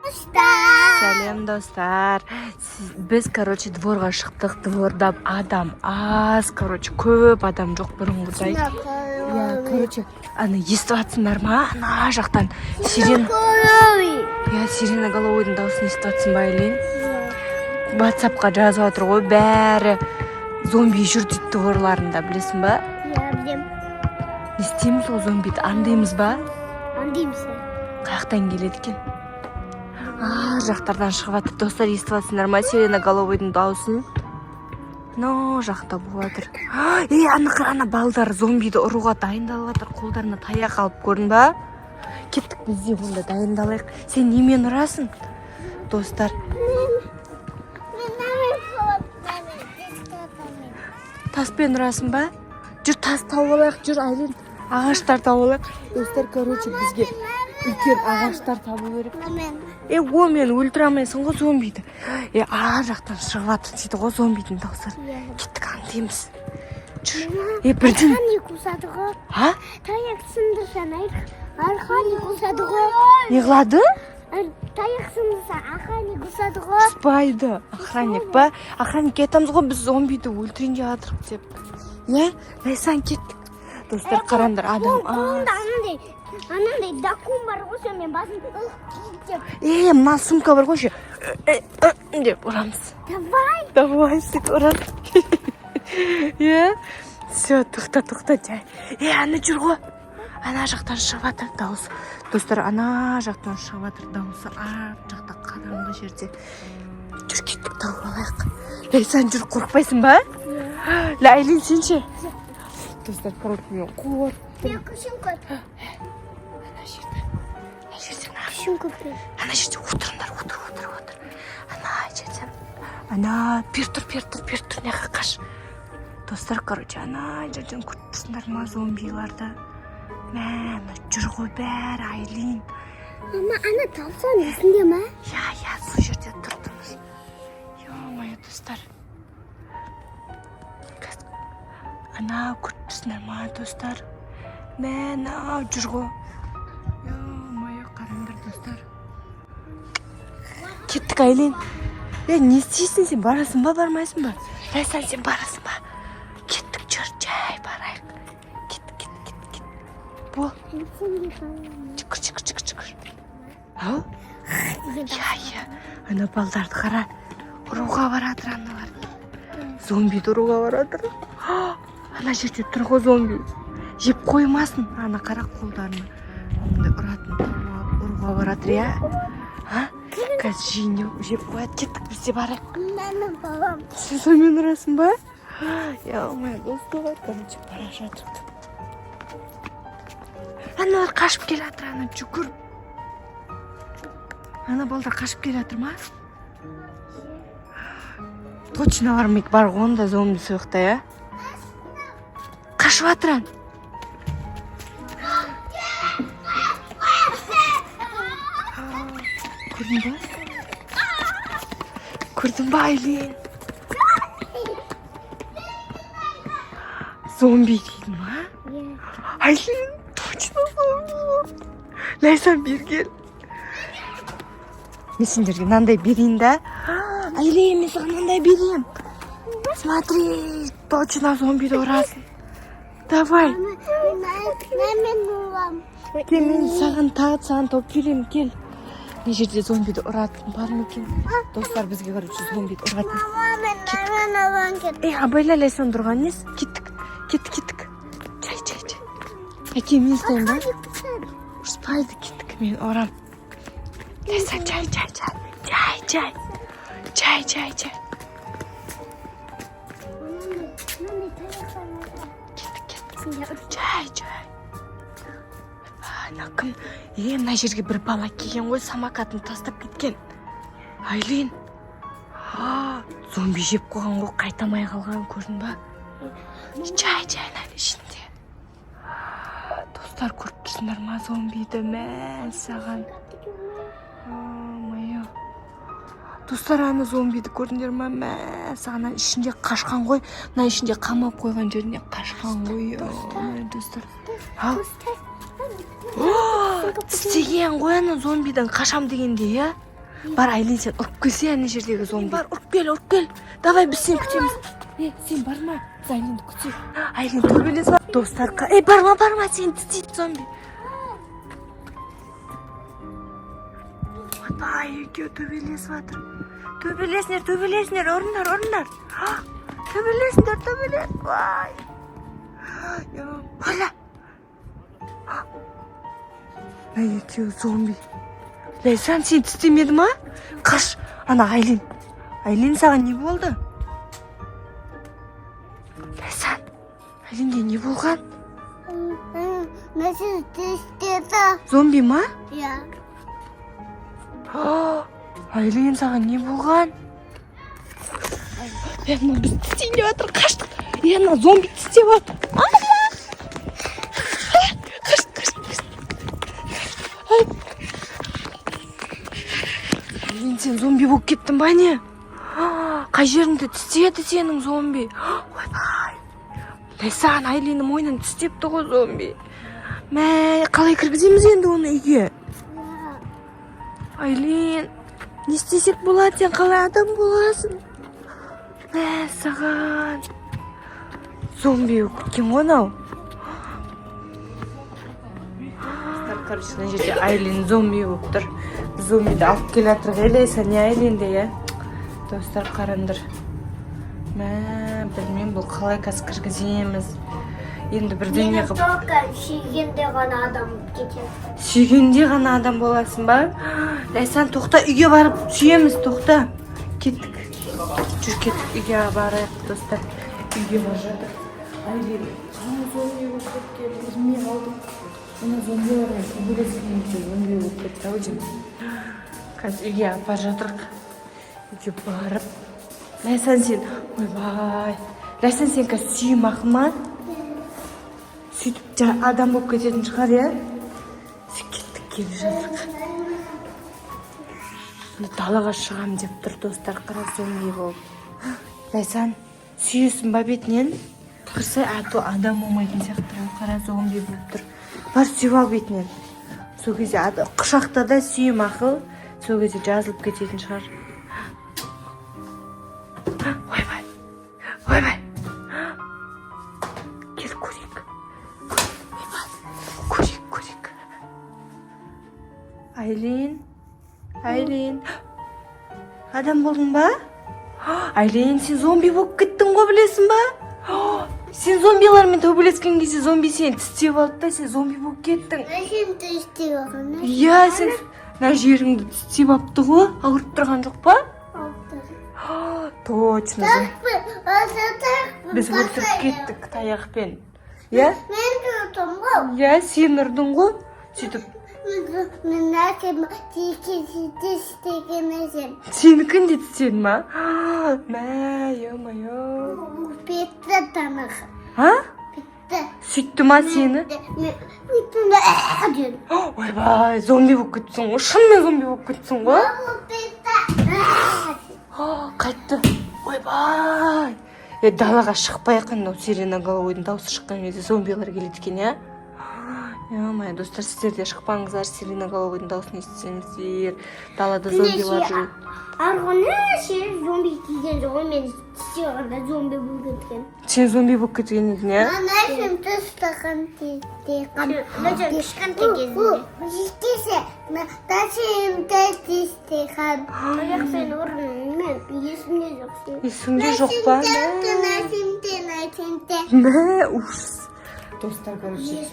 Сәлем достар. Біз, дворға шықтық. Дворда адам аз, көп адам жоқ бұрынғыдай. Аны естіп атсыңдар ма? Ана жақтан сиреноголовойдың дауысын естіп атсың ба, Айлин? WhatsAppқа жазып отыр ғой, бәрі зомби жүр дейді дворларында, білесің ба? Білем. Не істейміз ол зомбиді? Андаймыз ба? Андаймыз. Қаяқтан келеді екен? Жақтардан шығып жатыр. Достар, естіп жатсыңдар ма сиреноголовойдың дауысын? Жақта болып жатыр. Ана балдар зомбиді ұруға дайындалып жатыр. Қолдарына таяқ алып, көрдің ба? Кеттік, біз де онда дайындалайық. Сен немен ұрасың? Достар. Таспен ұрасың ба? Жүр, тас тауып алайық. Жүр, Айлин, ағаштар тауып алайық. Достар, бізге үлкен ағаштар табу керек. О, мен өлтіре алмайсың ғой зомбиді. Жақтан шығып жатыр дейді ғой зомбидің дауысы. Кеттік, аңдаймыз. Бірден. Арқаны қусады ғой. Таяқ сындырса, арқаны қусады ғой. Не қылады? Таяқ сындырса, арқаны қусады ғой. Спайды. Охранник ба? Охранникке айтамыз ғой, біз зомбиді өлтірейін деп жатырмыз деп. Лайсан, кеттік. Достар, қараңдар, адам. Анандай дакум бар ғой, мен басын деп. Мына сумка бар ғой, деп ұрамыз. Давай, сөйт ұрамыз. Все, тоқта, жай. Аны жүр ғой. Ана жақтан шығып жатыр дауысы. Достар, ана жақтан шығып жатыр дауысы. Жақта қараңғы жерде. Жүр, кеттік, тауып алайық. Лайсан, жүр, қорықпайсың ба? Айлин, сен ше? Достар, мен қуыр. Мен күшім көп. Ана жерде отырыңдар, отыр. Ана жерде. Ана, бер тұр, неға қаш. Достар, ана жерден көріп ма зомбиларды. Мәні, жүр ғой бәрі, Айлин. Ана талсан есінде ма? Сол жерде тұрдыңыз. Ё-моё, достар. Ана, көріп ма, достар. Мәні, жүр ғой. Қараңдар, достар. Кеттік, Айлин. Не істейсің, сен барасың ба, бармайсың ба? Лайсан, сен барасың ба? Кеттік, жүр, жай барайық. Кеттік. Бол. Жүкір. Ау? Ана балдарды қара. Ұруға баратыр аналар. Зомбиді ұруға баратыр. Ана жерде тұр ғой зомби. Жеп қоймасын. Ана қара қолдарына. Ондай ұратын. Ұруға баратыр, Қазір жиын жеп қояды. Кеттік, бізде барайық. Менің балам. Сен сонымен ұрасың ба? Моя достар, бара жатыр. Аналар қашып келе жатыр, ана жүгір. Ана балдар қашып келе жатыр ма? Точно бар ғой, онда зомби соқта, Қашып жатыр, Көрдің ба, Айлин? Зомби дейді ма? Айлин, точно зомби. Лайсан, бергел. Мен сендерге мынандай берейін да. Айлин, мен саған мынандай берейін. Смотри, точно зомбиді ұрасың. Давай. Мен ұлам. Мен саған саған тауып беремін, кел. Не жерде зомбиді ұратын бар ма екен? Достар, бізге зомбиді ұратын. Мен алан кеттім. Абайла, Лайсан тұрған нес? Кеттік. Жай. Әке, мен ұстайын ба? Ұспайды, кеттік, мен ұрам. Лайсан, жай. Кеттік. Жай. Кім? Мына жерге бір бала келген ғой, самокатын тастап кеткен. Айлин. Зомби жеп қойған ғой, қайтамай қалған, көрдің ба? Жай, ішінде. Достар, көріп тұрсыңдар ма зомбиді? Мән саған. Достар, ана зомбиді көрдіңдер ма? Мән саған ішінде қашқан ғой. Мына ішінде қамап қойған жеріне қашқан ғой. Достар. Тістеген ғой ана зомбидан қашам дегенде, Бар, Айлин, сен ұрып келсе ана жердегі зомби. Бар, ұрып кел. Давай, біз сен күтеміз. Сен барма, біз Айлинді күтейік. Айлин төбелес бар. Достар, барма, сен тістейді зомби. Ойбай, екеу төбелес жатыр. Төбелесіңдер, орындар. Төбелес. Вай. Hala. Ne yetiyor zombi. Leysan seni tüstemedim ha? Kaç. Ana Aylin. Aylin sana ne oldu? Leysan. Aylin'de ne болған? Nasıl tüstedi? Zombi mi? Ya. Aylin sana ne болған? Biz tüsteyince batır kaçtık. Yana zombi tüsteye batır. Сен зомби болып кеттің ба не? Қай жеріңді тістеді сенің зомби? Ойбай. Лейсан, Айлиннің мойнын тістепті ғой зомби. Мә, қалай кіргіземіз енді оны үйге? Айлин, не істесек болады, сен қалай адам боласың? Мә, саған. Зомби болып кеткен ғой анау. Короче, мына жерде Айлин зомби болып тұр. Зомбиді алып келе жатырық. Елейсің, не Айлинді, е? Достар, қараңдар. Мә, білмеймін, бұл қалай қазір кіргіземіз. Енді бірдеңе қып. Сүйгенде ғана адам кетеді. Сүйгенде ғана адам боласың ба? Лейсан, тоқта, үйге барып сүйеміз, тоқта. Кеттік. Жүр, кеттік, үйге барайық, достар. Үйге бар жатыр. Айлин, қана зомби болып кеткен, өзіме қалдым. Мына зомбиларға төбелескеннен кейін зомби болып кетті ау деймін. Қазір үйге алып бара жатырық. Үйге барып. Лейсан сен, ойбай. Лейсан сен қазір сүйім ақыма. Сөйтіп адам болып кететін шығар, иә? Кеттік, келе жатырық. Далаға шығам деп тұр, достар, қара зомби болып. Лейсан, сүйесің ба бетінен? Кірсе, адам болмайтын сияқты, қара зомби болып тұр. Бар, сүйіп ал бетінен. Сол кезде құшақтада сүйім ақыл, сол кезде жазылып кететін шығар. Ойбай. Кел, көрейік. Көрейік. Айлин. Адам болдың ба? Айлин, сен зомби болып кеттің ғой, білесің ба? Сен зомбилармен төбелескен кезде зомби сені тістеп алды да, сен зомби болып кеттің. Сен тістеп алған? Иә, сен мына жеріңді тістеп алыпты ғой, ауырып тұрған жоқ па? Точно. Біз өлтіріп кеттік таяқпен. Иә? Мен тұрдым ғой. Иә, сен ұрдың ғой. Сөйтіп. Мен әкем тістеген әзем. Сенікін де тістедің ма? Мә, ё-майо. Бетті танығы. А? Бетті. Сөйтті ма сені? Бетті әден. Ойбай, зомби болып кетсің ғой. Шынымен зомби болып кетсің ғой. Қайтты. Ойбай. Далаға шықпай қандай сиреноголовойдың дауысы шыққан кезде зомбилар келеді екен, иә? Ё-май, достар, сіздер де шықпаңыздар, сиреноголовойдың дауысын естісеңіздер. Далада зомбилар жүреді. Арғаны сен зомби келген жоқ, мен тістеғанда зомби болып кеткен. Сен зомби болып кеткен едің, иә? Анашым тістаған тістеған. Кішкентай кезінде. Естесе, ташым тістеған. Аяқ сен ұрын, мен есімде жоқ сен. Есімде жоқ па? Мә, ужас. Достар, короче.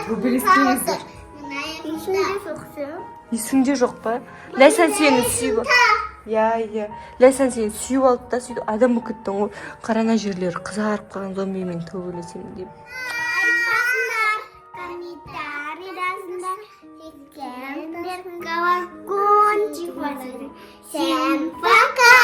Төбелескеніңіздер. Есіңде жоқ па? Лейсан сені сүйіп алды. Иә. Лейсан сені сүйіп алды да, сөйтіп адам болып кеттің ғой. Қарана жерлері қызарып қалған зомбимен төбелесемін деп. Всем пока!